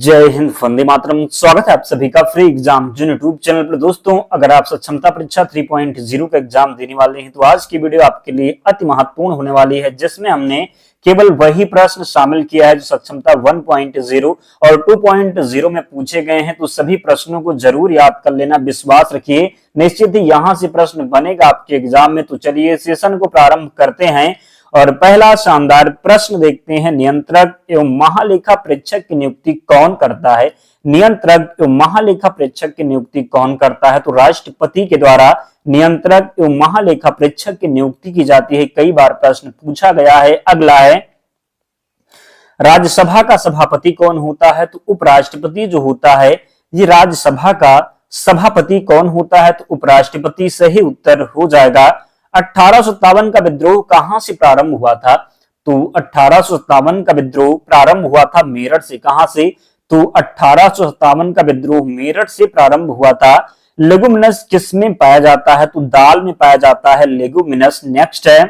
जय हिंद, वंदे मातरम। स्वागत है आप सभी का फ्री एग्जाम जिन यूट्यूब चैनल पर। दोस्तों, अगर आप सक्षमता परीक्षा 3.0 का एग्जाम देने वाले हैं तो आज की वीडियो आपके लिए अति महत्वपूर्ण होने वाली है, जिसमें हमने केवल वही प्रश्न शामिल किया है जो सक्षमता 1.0 और 2.0 में पूछे गए हैं। तो सभी प्रश्नों को जरूर याद कर लेना, विश्वास रखिए निश्चित ही यहां से प्रश्न बनेगा आपके एग्जाम में। तो चलिए सेशन को प्रारंभ करते हैं और पहला शानदार प्रश्न देखते हैं। नियंत्रक एवं महालेखा प्रेक्षक की नियुक्ति कौन करता है? नियंत्रक एवं महालेखा प्रेक्षक की नियुक्ति कौन करता है? तो राष्ट्रपति के द्वारा नियंत्रक एवं महालेखा प्रेक्षक की नियुक्ति की जाती है। कई बार प्रश्न पूछा गया है। अगला है, राज्यसभा का सभापति कौन होता है? तो उपराष्ट्रपति जो होता है, ये राज्यसभा का सभापति कौन होता है? तो उपराष्ट्रपति। सही उत्तर हो जाएगा। 1857 का विद्रोह कहां से प्रारंभ हुआ था? तो 1857 का विद्रोह प्रारंभ हुआ था मेरठ से। कहां से? तो 1857 का विद्रोह मेरठ से प्रारंभ हुआ था। लेगुमिनस किस में पाया जाता है? तो दाल में पाया जाता है लेगुमिनस। नेक्स्ट है,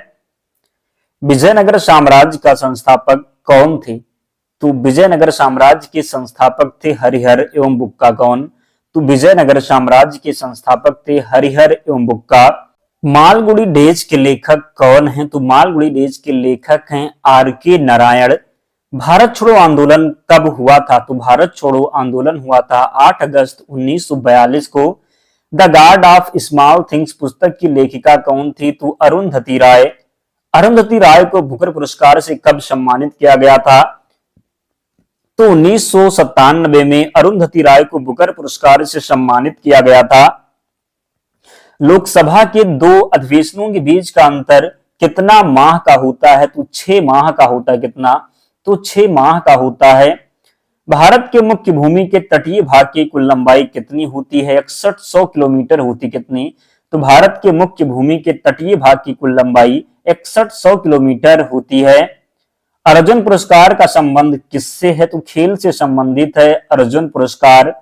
विजयनगर साम्राज्य का संस्थापक कौन थे? तो विजयनगर साम्राज्य के संस्थापक थे हरिहर एवं बुक्का। कौन? तो विजयनगर साम्राज्य के संस्थापक थे हरिहर एवं बुक्का। मालगुडी डेज के लेखक कौन हैं? तो मालगुडी डेज के लेखक हैं आर.के. नारायण। भारत छोड़ो आंदोलन कब हुआ था? तो भारत छोड़ो आंदोलन हुआ था 8 अगस्त 1942 को। The guard of small things पुस्तक की लेखिका कौन थी? तो अरुंधति राय। अरुंधति राय को बुकर पुरस्कार से कब सम्मानित किया गया था? तो 1997 में अरुंधति राय को बुकर पुरस्कार से सम्मानित किया गया था। लोकसभा के 2 अधिवेशनों के बीच का अंतर कितना माह का होता है? तो 6 माह का होता है। कितना? तो 6 माह का होता है। भारत के मुख्य भूमि के तटीय भाग की कुल लंबाई कितनी होती है? 6100 किलोमीटर होती। कितनी? तो भारत के मुख्य भूमि के तटीय भाग की कुल लंबाई 6100 किलोमीटर होती है। अर्जुन पुरस्कार का संबंध किससे है? तो खेल से संबंधित है अर्जुन पुरस्कार।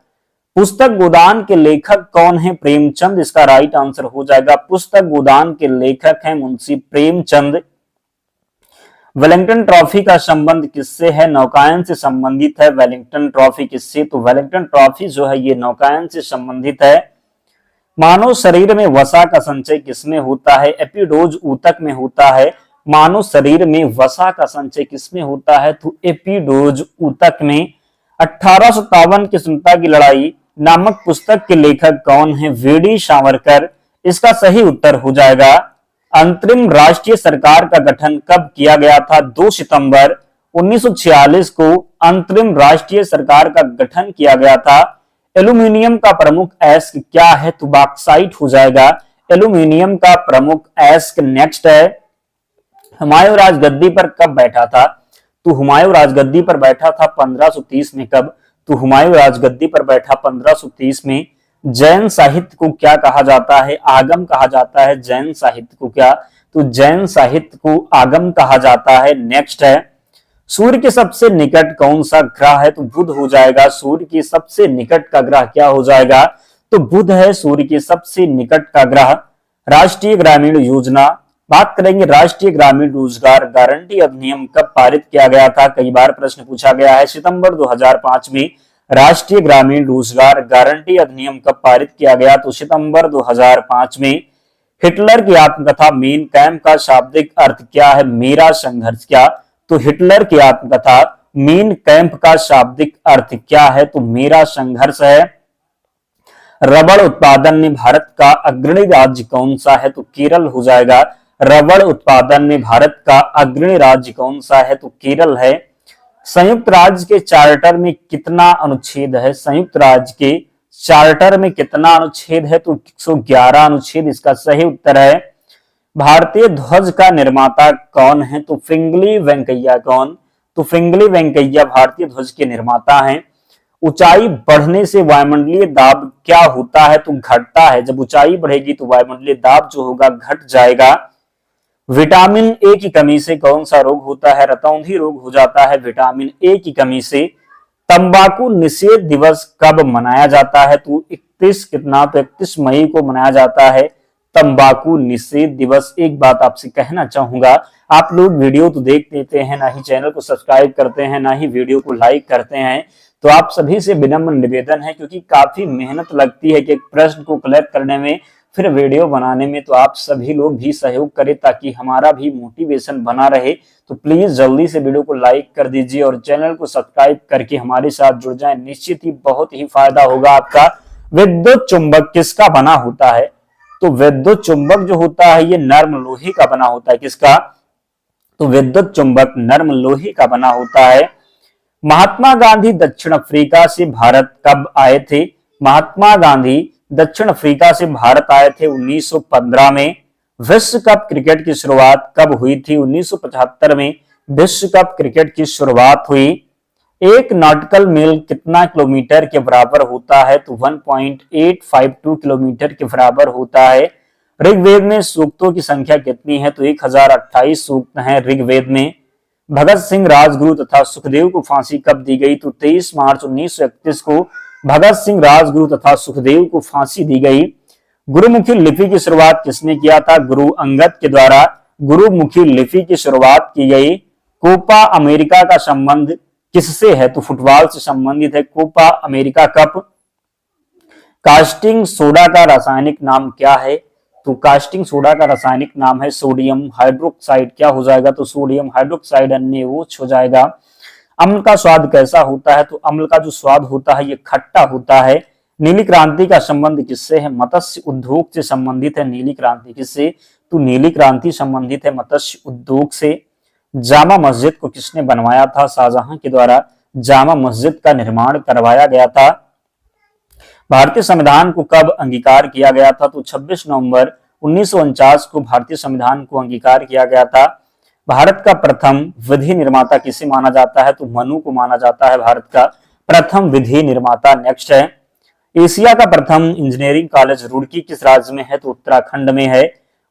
पुस्तक गोदान के लेखक कौन है? प्रेमचंद। इसका राइट आंसर हो जाएगा। पुस्तक गोदान के लेखक हैं मुंशी प्रेमचंद। वेलिंगटन ट्रॉफी का संबंध किससे है? नौकायन से संबंधित है वेलिंगटन ट्रॉफी। किससे? तो वेलिंगटन ट्रॉफी जो है ये नौकायन से संबंधित है। मानव शरीर में वसा का संचय किसमें होता है? एपिडोज ऊतक में होता है। मानव शरीर में वसा का संचय किसमें होता है? तो एपिडोज ऊतक में। 1857 की स्वतंत्रता की लड़ाई नामक पुस्तक के लेखक कौन है? वी.डी. सावरकर। इसका सही उत्तर हो जाएगा। अंतरिम राष्ट्रीय सरकार का गठन कब किया गया था? 2 सितंबर 1946 को अंतरिम राष्ट्रीय सरकार का गठन किया गया था। एल्यूमिनियम का प्रमुख अयस्क क्या है? तो बॉक्साइट हो जाएगा। एल्यूमिनियम का प्रमुख अयस्क। नेक्स्ट है, हुमायूं राजगद्दी पर कब बैठा था? तो हुमायूं राजगद्दी पर बैठा था 1530 में। कब? तो हुमायूं राजगद्दी पर बैठा 1530 में। जैन साहित्य को क्या कहा जाता है? आगम कहा जाता है। जैन साहित्य को क्या? तो जैन साहित्य को आगम कहा जाता है। नेक्स्ट है, सूर्य के सबसे निकट कौन सा ग्रह है? तो बुध हो जाएगा। सूर्य के सबसे निकट का ग्रह क्या हो जाएगा? तो बुध है सूर्य के सबसे निकट का ग्रह। राष्ट्रीय ग्रामीण योजना, बात करेंगे राष्ट्रीय ग्रामीण रोजगार गारंटी अधिनियम कब पारित किया गया था? कई बार प्रश्न पूछा गया है। सितंबर 2005 में राष्ट्रीय ग्रामीण रोजगार गारंटी अधिनियम कब पारित किया गया? तो सितंबर 2005 में। हिटलर की आत्मकथा मेन कैंप का शाब्दिक अर्थ क्या है? मेरा संघर्ष। क्या? तो हिटलर की आत्मकथा मेन कैंप का शाब्दिक अर्थ क्या है? तो मेरा संघर्ष है। रबड़ उत्पादन में भारत का अग्रणी राज्य कौन सा है? तो केरल हो जाएगा। रबड़ उत्पादन में भारत का अग्रणी राज्य कौन सा है? तो केरल है। संयुक्त राज्य के चार्टर में कितना अनुच्छेद है? संयुक्त राज्य के चार्टर में कितना अनुच्छेद है? तो 111 अनुच्छेद इसका सही उत्तर है। भारतीय ध्वज का निर्माता कौन है? तो फ्रिंगली वेंकैया। कौन? तो फ्रिंगली वेंकैया भारतीय ध्वज के निर्माता हैं। ऊंचाई बढ़ने से वायुमंडलीय दाब क्या होता है? तो घटता है। जब ऊंचाई बढ़ेगी तो वायुमंडलीय दाब जो होगा घट जाएगा। विटामिन ए की कमी से कौन सा रोग होता है? रतौंधी रोग हो जाता है विटामिन ए की कमी से। तंबाकू निषेध दिवस कब मनाया जाता है? तो 31 मई को मनाया जाता है तंबाकू निषेध दिवस। एक बात आपसे कहना चाहूंगा, आप लोग वीडियो तो देख लेते हैं, ना ही चैनल को सब्सक्राइब करते हैं, ना ही वीडियो को लाइक करते हैं। तो आप सभी से विनम्र निवेदन है, क्योंकि काफी मेहनत लगती है कि एक प्रश्न को कलेक्ट करने में, फिर वीडियो बनाने में, तो आप सभी लोग भी सहयोग करें ताकि हमारा भी मोटिवेशन बना रहे। तो प्लीज जल्दी से वीडियो को लाइक कर दीजिए और चैनल को सब्सक्राइब करके हमारे साथ जुड़ जाएं। निश्चित ही बहुत ही फायदा होगा आपका। विद्युत चुंबक किसका बना होता है? तो विद्युत चुंबक जो होता है ये नर्म लोहे का बना होता है। किसका? तो विद्युत चुंबक नर्म लोहे का बना होता है। महात्मा गांधी दक्षिण अफ्रीका से भारत कब आए थे? महात्मा गांधी दक्षिण अफ्रीका से भारत आए थे 1915 में। विश्व कप क्रिकेट की शुरुआत कब हुई थी? 1975 में विश्व कप क्रिकेट की शुरुआत हुई। एक नॉटिकल मील कितना किलोमीटर के बराबर होता है? तो 1.852 किलोमीटर के बराबर होता है। ऋग्वेद में सूक्तों की संख्या कितनी है? तो 1028 सूक्त हैं ऋग्वेद में। भगत सिंह, राजगुरु तथा सुखदेव को फांसी कब दी गई? तो 23 मार्च 1931 को भगत सिंह, राजगुरु तथा सुखदेव को फांसी दी गई। गुरुमुखी लिपि की शुरुआत किसने किया था? गुरु अंगद के द्वारा गुरुमुखी लिपि की शुरुआत की गई। कोपा अमेरिका का संबंध किससे है? तो फुटबॉल से संबंधित है Copa America cup. Caustic soda का रासायनिक नाम क्या है? तो कास्टिंग सोडा का रासायनिक नाम है सोडियम हाइड्रोक्साइड। क्या हो जाएगा? तो सोडियम हाइड्रोक्साइड NaOH हो जाएगा। अम्ल का स्वाद कैसा होता है? तो अम्ल का जो स्वाद होता है ये खट्टा होता है। नीली क्रांति का संबंध किससे है? मत्स्य उद्योग से संबंधित है नीली क्रांति। किससे? तो नीली क्रांति संबंधित है मत्स्य उद्योग से। जामा मस्जिद को किसने बनवाया था? शाहजहां के द्वारा जामा मस्जिद का निर्माण करवाया गया था। भारतीय संविधान को कब अंगीकार किया गया था? तो 26 नवंबर 1949 को भारतीय संविधान को अंगीकार किया गया था। भारत का प्रथम विधि निर्माता किसे माना जाता है? तो मनु को माना जाता है भारत का प्रथम विधि निर्माता। नेक्स्ट है, एशिया का प्रथम इंजीनियरिंग कॉलेज रुड़की किस राज्य में है? तो उत्तराखंड में है।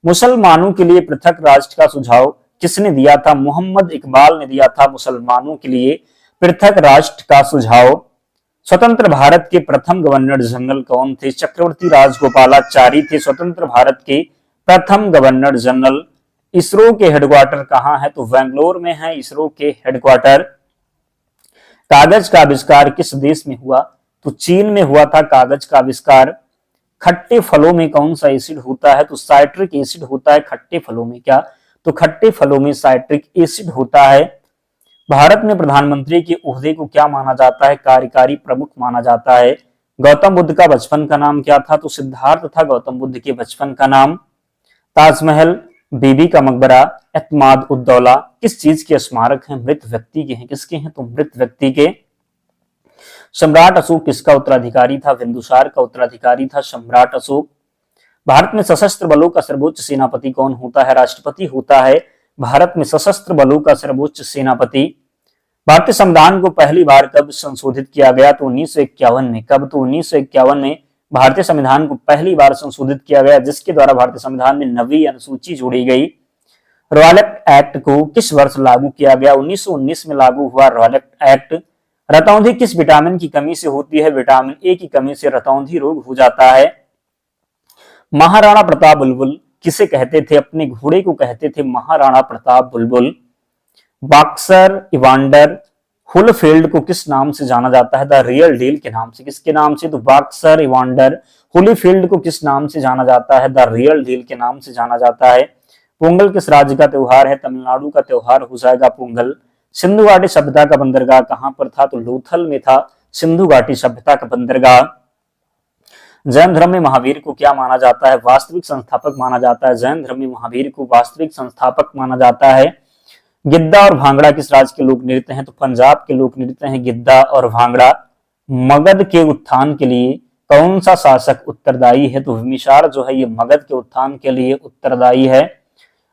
मुसलमानों के लिए पृथक राष्ट्र का सुझाव किसने दिया था? मोहम्मद इकबाल ने दिया था मुसलमानों के लिए पृथक राष्ट्र का सुझाव। स्वतंत्र भारत के प्रथम गवर्नर जनरल कौन थे? चक्रवर्ती राजगोपालाचारी थे स्वतंत्र भारत के प्रथम गवर्नर जनरल। इसरो के हेडक्वार्टर कहाँ है? तो बेंगलोर में है इसरो के हेडक्वार्टर। कागज का आविष्कार किस देश में हुआ? तो चीन में हुआ था कागज का आविष्कार। खट्टे फलों में कौन सा एसिड होता है? तो साइट्रिक एसिड होता है खट्टे फलों में। क्या? तो खट्टे फलों में साइट्रिक एसिड होता है। भारत में प्रधानमंत्री के ओहदे को क्या माना जाता है? कार्यकारी प्रमुख माना जाता है। गौतम बुद्ध का बचपन का नाम क्या था? तो सिद्धार्थ था गौतम बुद्ध के बचपन का नाम। ताजमहल, बीबी का मकबरा, एतमाद उद्दौला किस चीज के स्मारक हैं? मृत व्यक्ति के हैं। किसके हैं? तो मृत व्यक्ति के। सम्राट अशोक किसका उत्तराधिकारी था? बिंदुसार का उत्तराधिकारी था सम्राट अशोक। भारत में सशस्त्र बलों का सर्वोच्च सेनापति कौन होता है? राष्ट्रपति होता है भारत में सशस्त्र बलों का सर्वोच्च सेनापति। भारतीय संविधान को पहली बार कब संशोधित किया गया? तो 1951 में। कब? तो 1951 में भारतीय संविधान को पहली बार संशोधित किया गया, जिसके द्वारा भारतीय संविधान में नवी अनुसूची जोड़ी गई। रॉयलेट एक्ट को किस वर्ष लागू किया गया? 1919 में लागू हुआ रॉयलेट एक्ट। रतौंधी किस विटामिन की कमी से होती है? विटामिन ए की कमी से रतौंधी रोग हो जाता है। महाराणा प्रताप बुलबुल किसे कहते थे? अपने घोड़े को कहते थे महाराणा प्रताप बुलबुल। बॉक्सर इवांडर होलीफील्ड को किस नाम से जाना जाता है? द रियल डील के नाम से। किसके नाम से? तो बॉक्सर इवांडर होलीफील्ड को किस नाम से जाना जाता है? द रियल डील के नाम से जाना जाता है। पोंगल किस राज्य का त्योहार है? तमिलनाडु का त्योहार हो जाएगा पोंगल। सिंधु घाटी सभ्यता का बंदरगाह कहां पर था? तो लोथल में था सिंधु घाटी सभ्यता का बंदरगाह। जैन धर्म में महावीर को क्या माना जाता है? वास्तविक संस्थापक माना जाता है। जैन धर्म में महावीर को वास्तविक संस्थापक माना जाता है। गिद्दा और भांगड़ा किस राज्य के लोक नृत्य हैं? तो पंजाब के लोक नृत्य हैं गिद्दा और भांगड़ा। मगध के उत्थान के लिए कौन सा शासक उत्तरदायी है? तो बिम्बिसार जो है ये मगध के उत्थान के लिए उत्तरदायी है।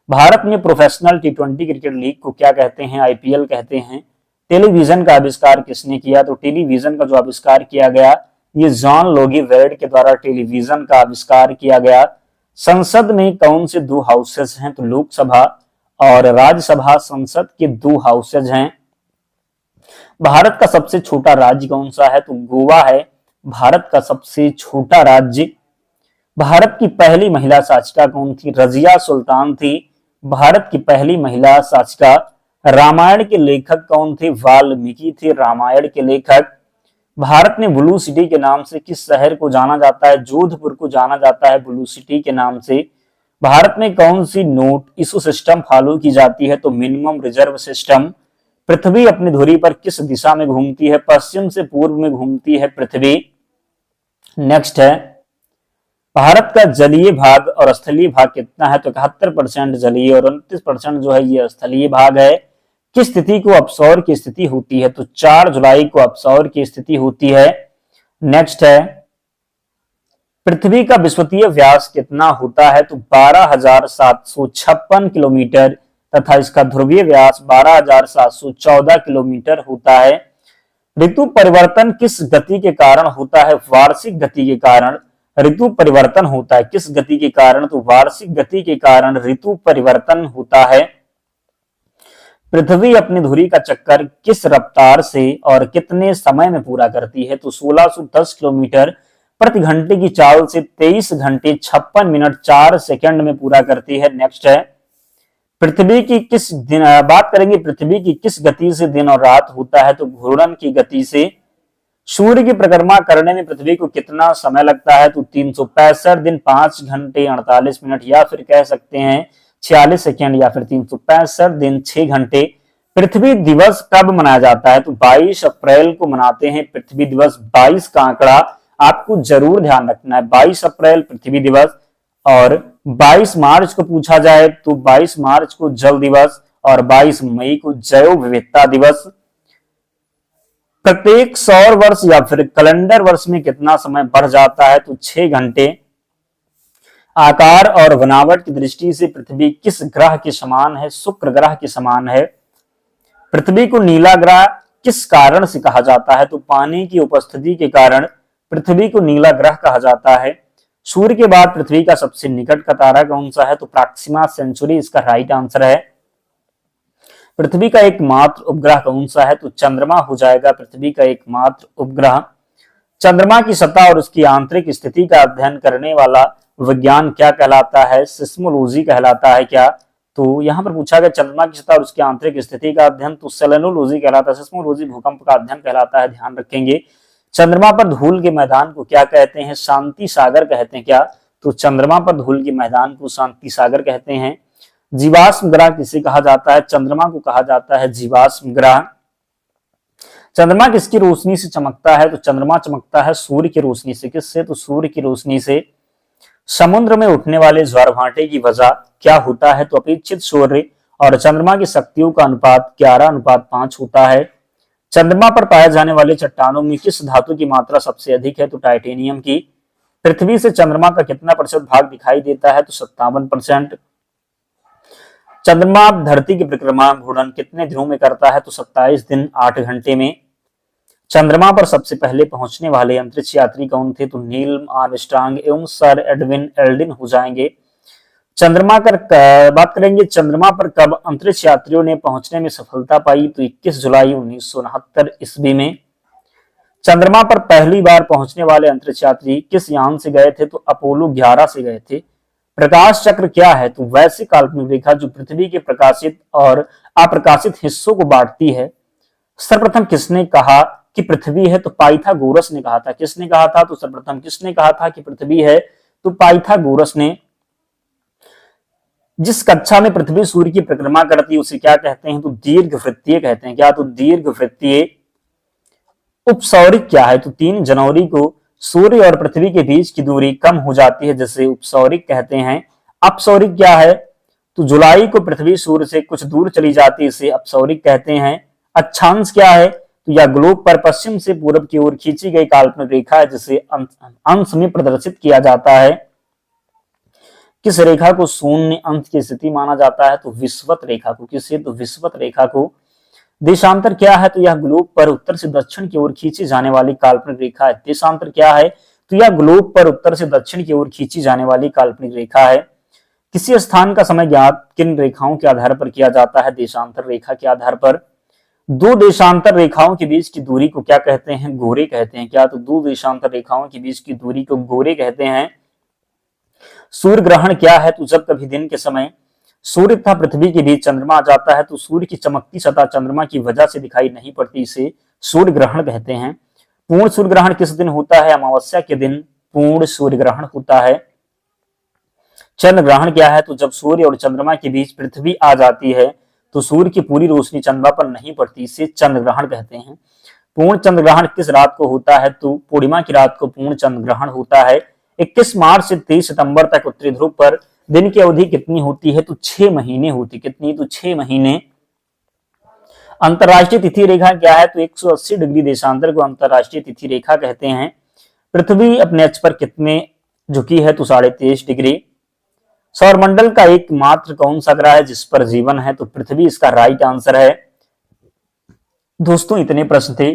भारत में प्रोफेशनल T20 क्रिकेट लीग को क्या कहते हैं? IPL कहते हैं। टेलीविजन का आविष्कार किसने किया? तो टेलीविजन का जो आविष्कार किया गया ये जॉन लोगी वेर्ड के द्वारा टेलीविजन का आविष्कार किया गया। संसद में कौन से दो हाउसेज हैं? तो लोकसभा और राज्यसभा संसद के दो हाउसेज हैं। भारत का सबसे छोटा राज्य कौन सा है? तो गोवा है भारत का सबसे छोटा राज्य। भारत की पहली महिला शासिका कौन थी? रजिया सुल्तान थी भारत की पहली महिला शासिका। रामायण के लेखक कौन थे? वाल्मीकि थे रामायण के लेखक। भारत में ब्लू सिटी के नाम से किस शहर को जाना जाता है? जोधपुर को जाना जाता है ब्लू सिटी के नाम से। भारत में कौन सी नोट इशू सिस्टम फॉलो की जाती है? तो मिनिमम रिजर्व सिस्टम। पृथ्वी अपनी धुरी पर किस दिशा में घूमती है? पश्चिम से पूर्व में घूमती है पृथ्वी। नेक्स्ट है, भारत का जलीय भाग और स्थलीय भाग कितना है? तो 71% जलीय और 29% जो है ये स्थलीय भाग है। किस तिथि को अपसौर की स्थिति होती है? तो 4 जुलाई को अपसौर की स्थिति होती है। नेक्स्ट है, पृथ्वी का विषुवतीय व्यास कितना होता है? तो 12,756 किलोमीटर तथा इसका ध्रुवीय व्यास 12,714 किलोमीटर होता है। ऋतु परिवर्तन किस गति के कारण होता है? वार्षिक गति के कारण ऋतु परिवर्तन होता है। किस गति के कारण? तो वार्षिक गति के कारण ऋतु परिवर्तन होता है। पृथ्वी अपनी धुरी का चक्कर किस रफ्तार से और कितने समय में पूरा करती है? तो 1610 किलोमीटर प्रति घंटे की चाल से 23 घंटे 56 मिनट 4 सेकंड में पूरा करती है। नेक्स्ट है, पृथ्वी की किस दिन बात करेंगे, पृथ्वी की किस गति से दिन और रात होता है? तो घूर्णन की गति से। सूर्य की परिक्रमा करने में पृथ्वी को कितना समय लगता है? तो 365 दिन 5 घंटे 48 मिनट या फिर कह सकते हैं 46 सेकंड या फिर 365 दिन 6 घंटे। पृथ्वी दिवस कब मनाया जाता है? तो 22 अप्रैल को मनाते हैं पृथ्वी दिवस। 22 का आंकड़ा आपको जरूर ध्यान रखना है, 22 अप्रैल पृथ्वी दिवस। और 22 मार्च को पूछा जाए तो 22 मार्च को जल दिवस और 22 मई को जैव विविधता दिवस। प्रत्येक सौर वर्ष या फिर कैलेंडर वर्ष में कितना समय बढ़ जाता है? तो 6 घंटे। आकार और बनावट की दृष्टि से पृथ्वी किस ग्रह के समान है? शुक्र ग्रह के समान है। पृथ्वी को नीला ग्रह किस कारण से कहा जाता है? तो पानी की उपस्थिति के कारण पृथ्वी को नीला ग्रह कहा जाता है। सूर्य के बाद पृथ्वी का सबसे निकट का तारा कौन सा है? तो प्रॉक्सिमा सेंचुरी इसका राइट आंसर है। पृथ्वी का एकमात्र उपग्रह कौन सा है? तो चंद्रमा हो जाएगा पृथ्वी का एकमात्र उपग्रह। चंद्रमा की सतह और उसकी आंतरिक स्थिति का अध्ययन करने वाला विज्ञान क्या कहलाता है? सिस्मोलॉजी कहलाता है क्या? तो यहां पर पूछा गया चंद्रमा की सतह और उसकी आंतरिक स्थिति का अध्ययन, तो सेलेनोलॉजी कहलाता है। सिस्मोलॉजी भूकंप का अध्ययन कहलाता है, ध्यान रखेंगे। चंद्रमा पर धूल के मैदान को क्या कहते हैं? शांति सागर कहते हैं क्या? तो चंद्रमा पर धूल के मैदान को शांति सागर कहते हैं। जीवाश्म ग्रह किसे कहा जाता है? चंद्रमा को कहा जाता है जीवाश्म ग्रह। चंद्रमा किसकी रोशनी से चमकता है? तो चंद्रमा चमकता है सूर्य की रोशनी से। किससे? तो सूर्य की रोशनी से। समुद्र में उठने वाले ज्वार भाटे की वजह क्या होता है? तो अपेक्षित सूर्य और चंद्रमा की शक्तियों का अनुपात 11:5 होता है। चंद्रमा पर पाए जाने वाले चट्टानों में किस धातु की मात्रा सबसे अधिक है? तो टाइटेनियम की। पृथ्वी से चंद्रमा का कितना प्रतिशत भाग दिखाई देता है? तो 57%। चंद्रमा धरती की परिक्रमा घूर्णन कितने दिनों में करता है? तो 27 दिन 8 घंटे में। चंद्रमा पर सबसे पहले पहुंचने वाले अंतरिक्ष यात्री कौन थे? तो नील आर्मस्ट्रांग एवं सर एडविन एल्ड्रिन हो जाएंगे। चंद्रमा पर बात करेंगे, चंद्रमा पर कब अंतरिक्ष यात्रियों ने पहुंचने में सफलता पाई? तो 21 जुलाई 1969 ईस्वी में। चंद्रमा पर पहली बार पहुंचने वाले अंतरिक्ष यात्री किस यान से गए थे? तो अपोलो 11 से गए थे। प्रकाश चक्र क्या है? तो वैसी काल्पनिक रेखा जो पृथ्वी के प्रकाशित और अप्रकाशित हिस्सों को बांटती है। सर्वप्रथम किसने कहा कि पृथ्वी है? तो पाइथागोरस ने कहा था। किसने कहा था? तो सर्वप्रथम किसने कहा था कि पृथ्वी है? तो पाइथागोरस ने। जिस कक्षा में पृथ्वी सूर्य की परिक्रमा करती है उसे क्या कहते हैं? तो दीर्घवृत्तीय कहते हैं क्या? तो दीर्घवृत्तीय। उपसौरिक क्या है? तो 3 जनवरी को सूर्य और पृथ्वी के बीच की दूरी कम हो जाती है जिसे उपसौरिक कहते हैं। अपसौरिक क्या है? तो जुलाई को पृथ्वी सूर्य से कुछ दूर चली जाती है, इसे अपसौरिक कहते हैं। अक्षांश क्या है? तो यह ग्लोब पर पश्चिम से पूर्व की ओर खींची गई काल्पनिक रेखा है जिसे अंश में प्रदर्शित किया जाता है। किस रेखा को शून्य अंश की स्थिति माना जाता है? तो विषुवत रेखा को। किसे? तो विषुवत रेखा को। देशांतर क्या है? तो यह ग्लोब पर उत्तर से दक्षिण की ओर खींची जाने वाली काल्पनिक रेखा है। देशांतर क्या है? तो यह ग्लोब पर उत्तर से दक्षिण की ओर खींची जाने वाली काल्पनिक रेखा है। किसी स्थान का समय ज्ञात किन रेखाओं के आधार पर किया जाता है? देशांतर रेखा के आधार पर। 2 देशांतर रेखाओं के बीच की दूरी को क्या कहते हैं? गोरे कहते हैं क्या? तो 2 देशांतर रेखाओं के बीच की दूरी को गोरे कहते हैं। सूर्य ग्रहण क्या है? तो जब कभी दिन के समय सूर्य तथा पृथ्वी के बीच चंद्रमा आ जाता है तो सूर्य की चमकती सतह चंद्रमा की वजह से दिखाई नहीं पड़ती, इसे सूर्य ग्रहण कहते हैं। पूर्ण सूर्य ग्रहण किस दिन होता है? अमावस्या के दिन पूर्ण सूर्य ग्रहण होता है। चंद्र ग्रहण क्या है? तो जब सूर्य और चंद्रमा के बीच पृथ्वी आ जाती है तो सूर्य की पूरी रोशनी चंद्रमा पर नहीं पड़ती, इसे चंद्र ग्रहण कहते हैं। पूर्ण चंद्र ग्रहण किस रात को होता है? तो पूर्णिमा की रात को पूर्ण चंद्र ग्रहण होता है। 21 मार्च से 23 सितंबर तक उत्तरी ध्रुव पर दिन की अवधि कितनी होती है? तो 6 महीने होती। कितनी? तो 6 महीने। अंतरराष्ट्रीय तिथि रेखा क्या है? तो 180 डिग्री देशांतर को अंतरराष्ट्रीय तिथि रेखा कहते हैं। पृथ्वी अपने अक्ष पर कितने झुकी है? तो 23.5 डिग्री। सौरमंडल का एकमात्र कौन सा ग्रह है जिस पर जीवन है? तो पृथ्वी इसका राइट आंसर है। दोस्तों इतने प्रश्न थे,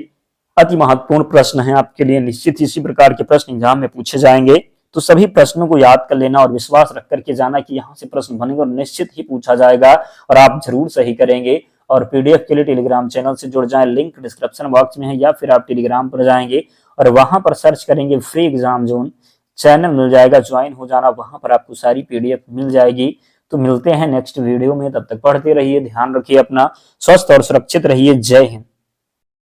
अति महत्वपूर्ण प्रश्न हैं आपके लिए। निश्चित इसी प्रकार के प्रश्न एग्जाम में पूछे जाएंगे, तो सभी प्रश्नों को याद कर लेना और विश्वास रख करके जाना कि यहाँ से प्रश्न बनेंगे और निश्चित ही पूछा जाएगा और आप जरूर सही करेंगे। और पीडीएफ के लिए टेलीग्राम चैनल से जुड़ जाएं, लिंक डिस्क्रिप्शन बॉक्स में है, या फिर आप टेलीग्राम पर जाएंगे और वहां पर सर्च करेंगे फ्री एग्जाम जोन, चैनल मिल जाएगा, ज्वाइन हो जाना, वहां पर आपको सारी पीडीएफ मिल जाएगी। तो मिलते हैं नेक्स्ट वीडियो में, तब तक पढ़ते रहिए, ध्यान रखिए अपना, स्वस्थ और सुरक्षित रहिए। जय हिंद।